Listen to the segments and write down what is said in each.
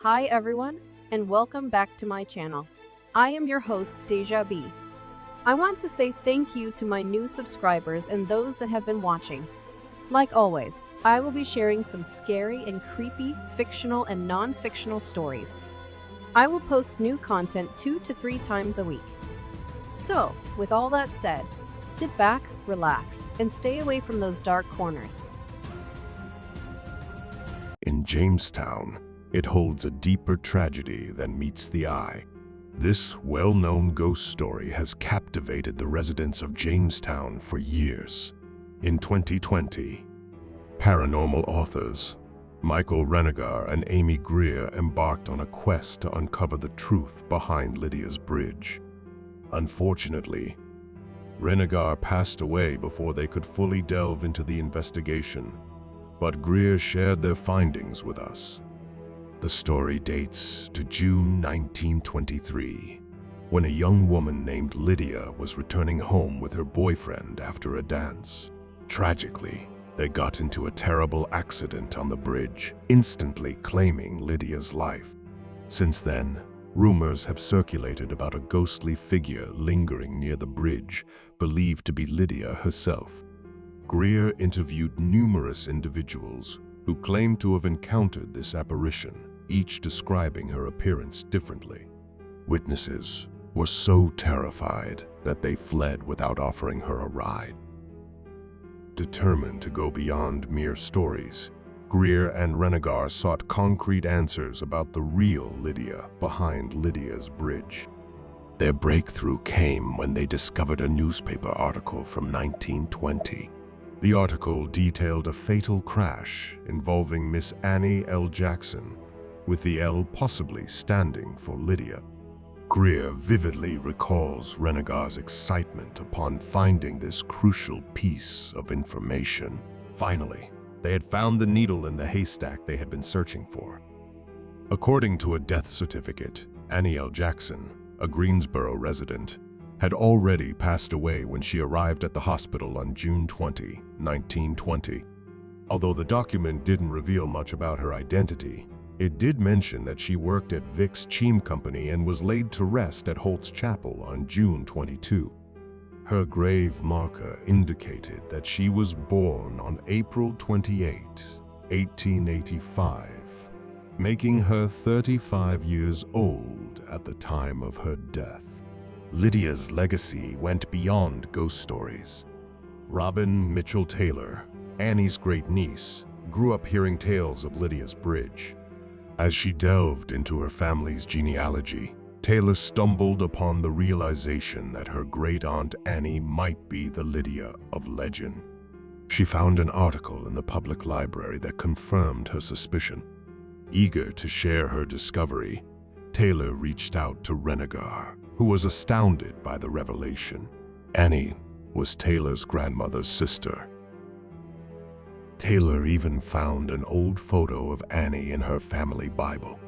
Hi everyone, and welcome back to my channel. I am your host, Deja B. I want to say thank you to my new subscribers and those that have been watching. Like always, I will be sharing some scary and creepy, fictional and non-fictional stories. I will post new content 2 to 3 times a week. So, with all that said, sit back, relax, and stay away from those dark corners. In Jamestown, it holds a deeper tragedy than meets the eye. This well-known ghost story has captivated the residents of Jamestown for years. In 2020, paranormal authors Michael Renegar and Amy Greer embarked on a quest to uncover the truth behind Lydia's bridge. Unfortunately, Renegar passed away before they could fully delve into the investigation, but Greer shared their findings with us. The story dates to June 1923, when a young woman named Lydia was returning home with her boyfriend after a dance. Tragically, they got into a terrible accident on the bridge, instantly claiming Lydia's life. Since then, rumors have circulated about a ghostly figure lingering near the bridge, believed to be Lydia herself. Greer interviewed numerous individuals who claimed to have encountered this apparition, each describing her appearance differently. Witnesses were so terrified that they fled without offering her a ride. Determined to go beyond mere stories, Greer and Renegar sought concrete answers about the real Lydia behind Lydia's bridge. Their breakthrough came when they discovered a newspaper article from 1920. The article detailed a fatal crash involving Miss Annie L. Jackson, with the L possibly standing for Lydia. Greer vividly recalls Renegar's excitement upon finding this crucial piece of information. Finally, they had found the needle in the haystack they had been searching for. According to a death certificate, Annie L. Jackson, a Greensboro resident, had already passed away when she arrived at the hospital on June 20, 1920. Although the document didn't reveal much about her identity, it did mention that she worked at Vic's Cheam Company and was laid to rest at Holt's Chapel on June 22. Her grave marker indicated that she was born on April 28, 1885, making her 35 years old at the time of her death. Lydia's legacy went beyond ghost stories. Robin Mitchell Taylor, Annie's great niece, grew up hearing tales of Lydia's bridge. As she delved into her family's genealogy, Taylor stumbled upon the realization that her great-aunt Annie might be the Lydia of legend. She found an article in the public library that confirmed her suspicion. Eager to share her discovery, Taylor reached out to Renegar, who was astounded by the revelation. Annie was Taylor's grandmother's sister. Taylor even found an old photo of Annie in her family Bible.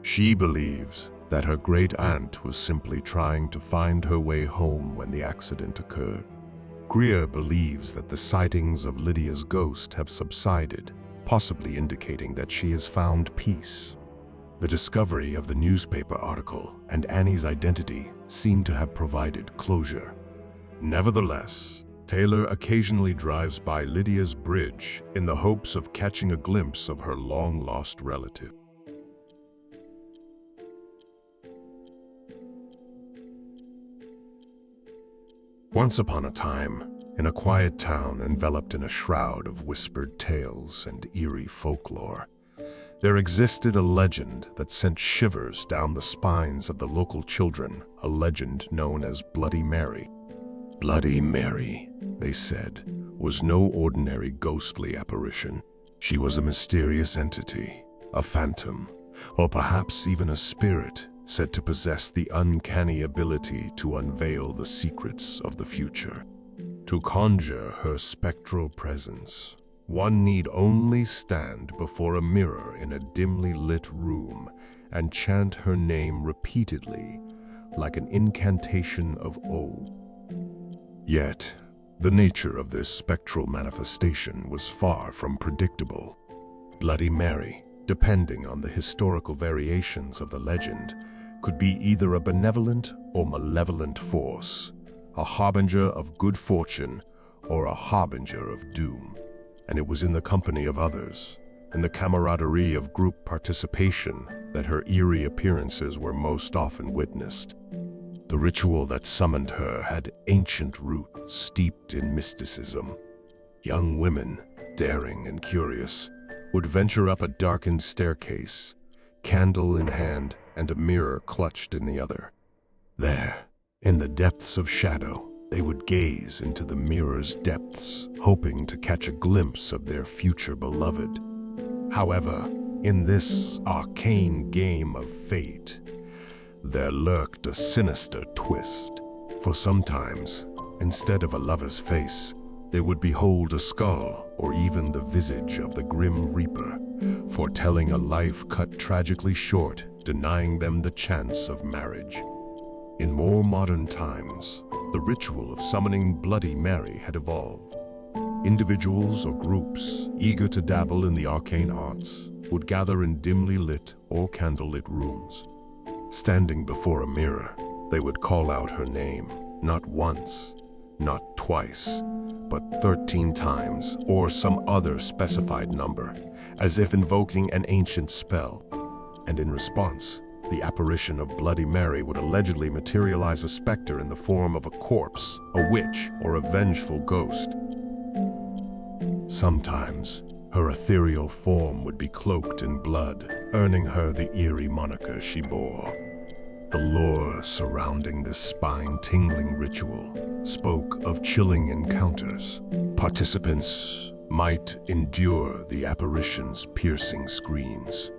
She believes that her great-aunt was simply trying to find her way home when the accident occurred. Greer believes that the sightings of Lydia's ghost have subsided, possibly indicating that she has found peace. The discovery of the newspaper article and Annie's identity seem to have provided closure. Nevertheless, Taylor occasionally drives by Lydia's bridge in the hopes of catching a glimpse of her long-lost relative. Once upon a time, in a quiet town enveloped in a shroud of whispered tales and eerie folklore, there existed a legend that sent shivers down the spines of the local children, a legend known as Bloody Mary. Bloody Mary, they said, was no ordinary ghostly apparition. She was a mysterious entity, a phantom, or perhaps even a spirit said to possess the uncanny ability to unveil the secrets of the future. To conjure her spectral presence, one need only stand before a mirror in a dimly lit room and chant her name repeatedly, like an incantation of old. Yet, the nature of this spectral manifestation was far from predictable. Bloody Mary depending on the historical variations of the legend, could be either a benevolent or malevolent force, a harbinger of good fortune or a harbinger of doom. And it was in the company of others, in the camaraderie of group participation, that her eerie appearances were most often witnessed. The ritual that summoned her had ancient roots steeped in mysticism. Young women, daring and curious, would venture up a darkened staircase, candle in hand and a mirror clutched in the other. There, in the depths of shadow, they would gaze into the mirror's depths, hoping to catch a glimpse of their future beloved. However, in this arcane game of fate, there lurked a sinister twist. For sometimes, instead of a lover's face, they would behold a skull or even the visage of the Grim Reaper, foretelling a life cut tragically short, denying them the chance of marriage. In more modern times, the ritual of summoning Bloody Mary had evolved. Individuals or groups eager to dabble in the arcane arts would gather in dimly lit or candlelit rooms. Standing before a mirror, they would call out her name, not once, not twice, but 13 times, or some other specified number, as if invoking an ancient spell. And in response, the apparition of Bloody Mary would allegedly materialize a specter in the form of a corpse, a witch, or a vengeful ghost. Sometimes, her ethereal form would be cloaked in blood, earning her the eerie moniker she bore. The lore surrounding this spine-tingling ritual spoke of chilling encounters. Participants might endure the apparition's piercing screams,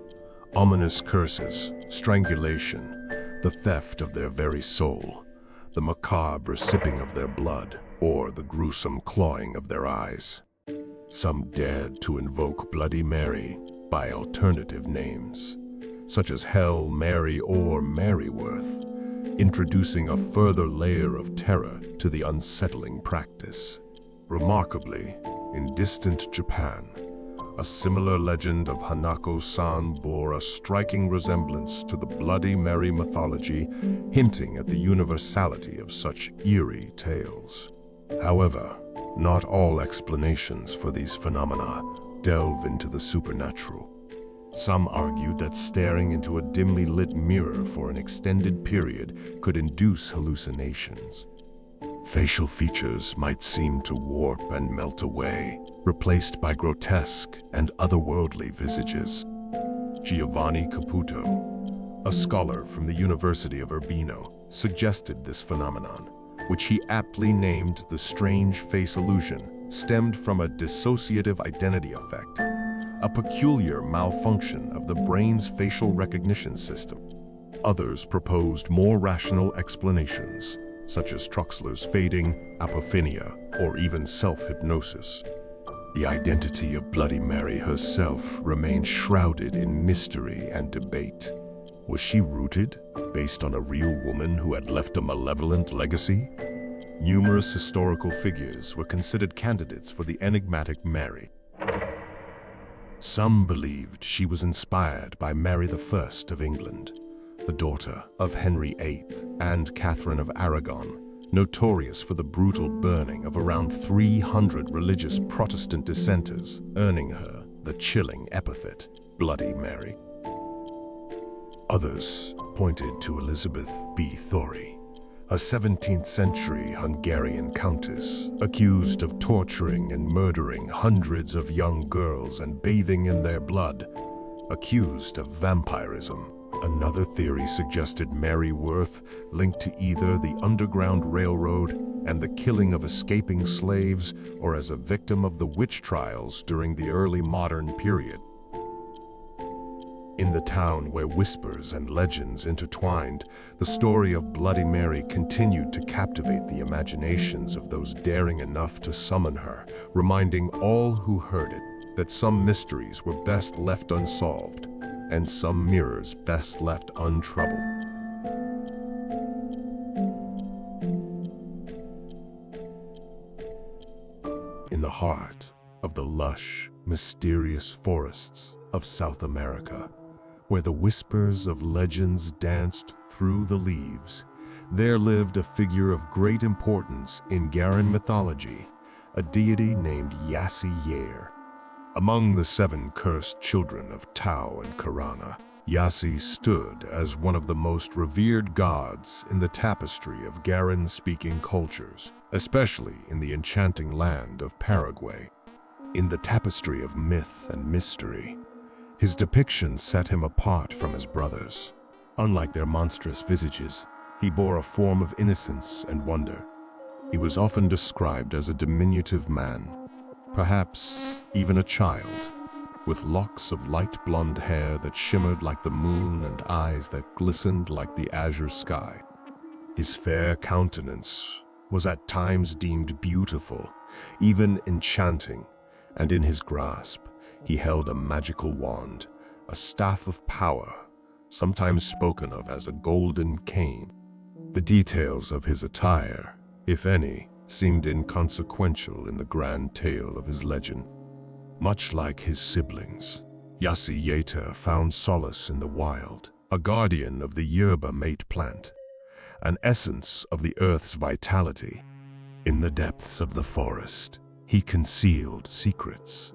ominous curses, strangulation, the theft of their very soul, the macabre sipping of their blood, or the gruesome clawing of their eyes. Some dared to invoke Bloody Mary by alternative names, such as Hell Mary or Maryworth, introducing a further layer of terror to the unsettling practice. Remarkably, in distant Japan, a similar legend of Hanako-san bore a striking resemblance to the Bloody Mary mythology, hinting at the universality of such eerie tales. However, not all explanations for these phenomena delve into the supernatural. Some argued that staring into a dimly lit mirror for an extended period could induce hallucinations. Facial features might seem to warp and melt away, replaced by grotesque and otherworldly visages. Giovanni Caputo, a scholar from the University of Urbino, suggested this phenomenon, which he aptly named the strange face illusion, stemmed from a dissociative identity effect, a peculiar malfunction of the brain's facial recognition system. Others proposed more rational explanations, such as Troxler's fading, apophenia, or even self-hypnosis. The identity of Bloody Mary herself remained shrouded in mystery and debate. Was she rooted, based on a real woman who had left a malevolent legacy? Numerous historical figures were considered candidates for the enigmatic Mary. Some believed she was inspired by Mary I of England, the daughter of Henry VIII and Catherine of Aragon, notorious for the brutal burning of around 300 religious Protestant dissenters, earning her the chilling epithet, Bloody Mary. Others pointed to Elizabeth B. Thory, a 17th century Hungarian countess accused of torturing and murdering hundreds of young girls and bathing in their blood, accused of vampirism. Another theory suggested Mary Worth linked to either the Underground Railroad and the killing of escaping slaves, or as a victim of the witch trials during the early modern period. In the town where whispers and legends intertwined, the story of Bloody Mary continued to captivate the imaginations of those daring enough to summon her, reminding all who heard it that some mysteries were best left unsolved, and some mirrors best left untroubled. In the heart of the lush, mysterious forests of South America, where the whispers of legends danced through the leaves. There lived a figure of great importance in Guaraní mythology, a deity named Jasy Jatere. Among the 7 cursed children of Tao and Guaraní, Jasy stood as one of the most revered gods in the tapestry of Guarani-speaking cultures, especially in the enchanting land of Paraguay. In the tapestry of myth and mystery, his depiction set him apart from his brothers. Unlike their monstrous visages, he bore a form of innocence and wonder. He was often described as a diminutive man, perhaps even a child, with locks of light blonde hair that shimmered like the moon and eyes that glistened like the azure sky. His fair countenance was at times deemed beautiful, even enchanting, and in his grasp he held a magical wand, a staff of power, sometimes spoken of as a golden cane. The details of his attire, if any, seemed inconsequential in the grand tale of his legend. Much like his siblings, Jasy Jatere found solace in the wild, a guardian of the yerba mate plant, an essence of the earth's vitality. In the depths of the forest, he concealed secrets,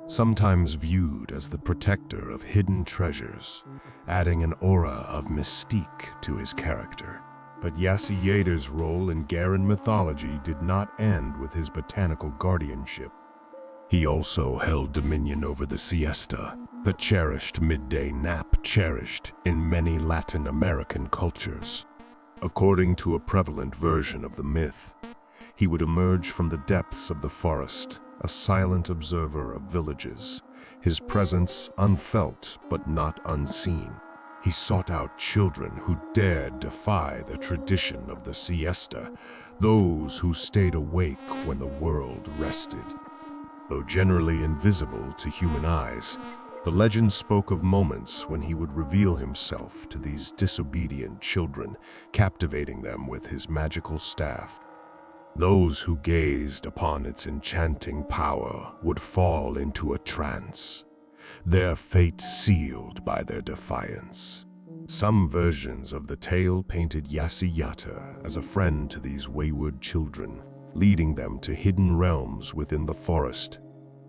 sometimes viewed as the protector of hidden treasures, adding an aura of mystique to his character. But Jasy Jatere's role in Guaraní mythology did not end with his botanical guardianship. He also held dominion over the siesta, the cherished midday nap cherished in many Latin American cultures. According to a prevalent version of the myth, he would emerge from the depths of the forest, a silent observer of villages, his presence unfelt but not unseen. He sought out children who dared defy the tradition of the siesta, those who stayed awake when the world rested. Though generally invisible to human eyes, the legend spoke of moments when he would reveal himself to these disobedient children, captivating them with his magical staff. Those who gazed upon its enchanting power would fall into a trance, their fate sealed by their defiance. Some versions of the tale painted Jasy Jatere as a friend to these wayward children, leading them to hidden realms within the forest,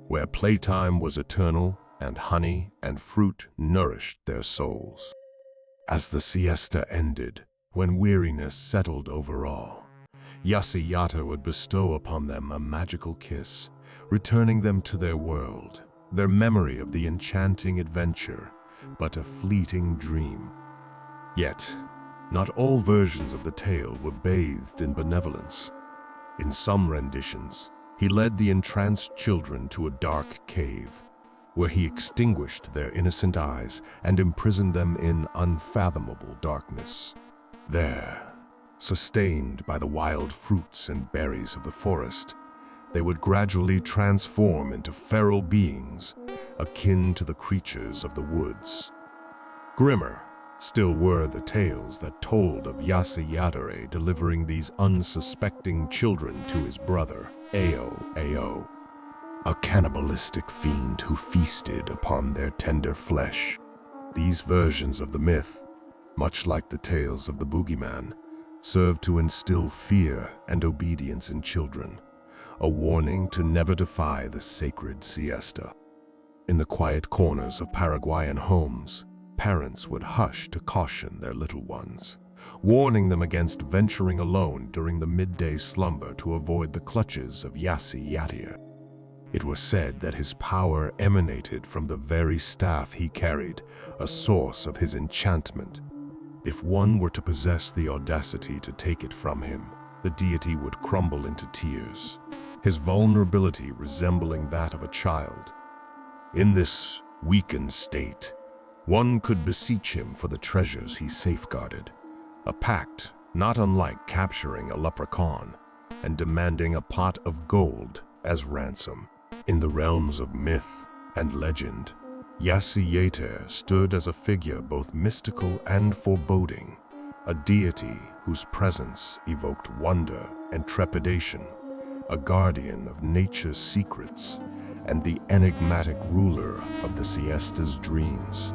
where playtime was eternal and honey and fruit nourished their souls. As the siesta ended, when weariness settled over all, Jasy Jatere would bestow upon them a magical kiss, returning them to their world, their memory of the enchanting adventure, but a fleeting dream. Yet, not all versions of the tale were bathed in benevolence. In some renditions, he led the entranced children to a dark cave, where he extinguished their innocent eyes and imprisoned them in unfathomable darkness. There, sustained by the wild fruits and berries of the forest, they would gradually transform into feral beings, akin to the creatures of the woods. Grimmer still were the tales that told of Jasy Jatere delivering these unsuspecting children to his brother, Ao, a cannibalistic fiend who feasted upon their tender flesh. These versions of the myth, much like the tales of the boogeyman, served to instill fear and obedience in children, a warning to never defy the sacred siesta. In the quiet corners of Paraguayan homes, parents would hush to caution their little ones, warning them against venturing alone during the midday slumber to avoid the clutches of Jasy Jatere. It was said that his power emanated from the very staff he carried, a source of his enchantment. If one were to possess the audacity to take it from him, the deity would crumble into tears, his vulnerability resembling that of a child. In this weakened state, one could beseech him for the treasures he safeguarded, a pact not unlike capturing a leprechaun and demanding a pot of gold as ransom. In the realms of myth and legend, Jasy Jatere stood as a figure both mystical and foreboding, a deity whose presence evoked wonder and trepidation, a guardian of nature's secrets, and the enigmatic ruler of the siesta's dreams.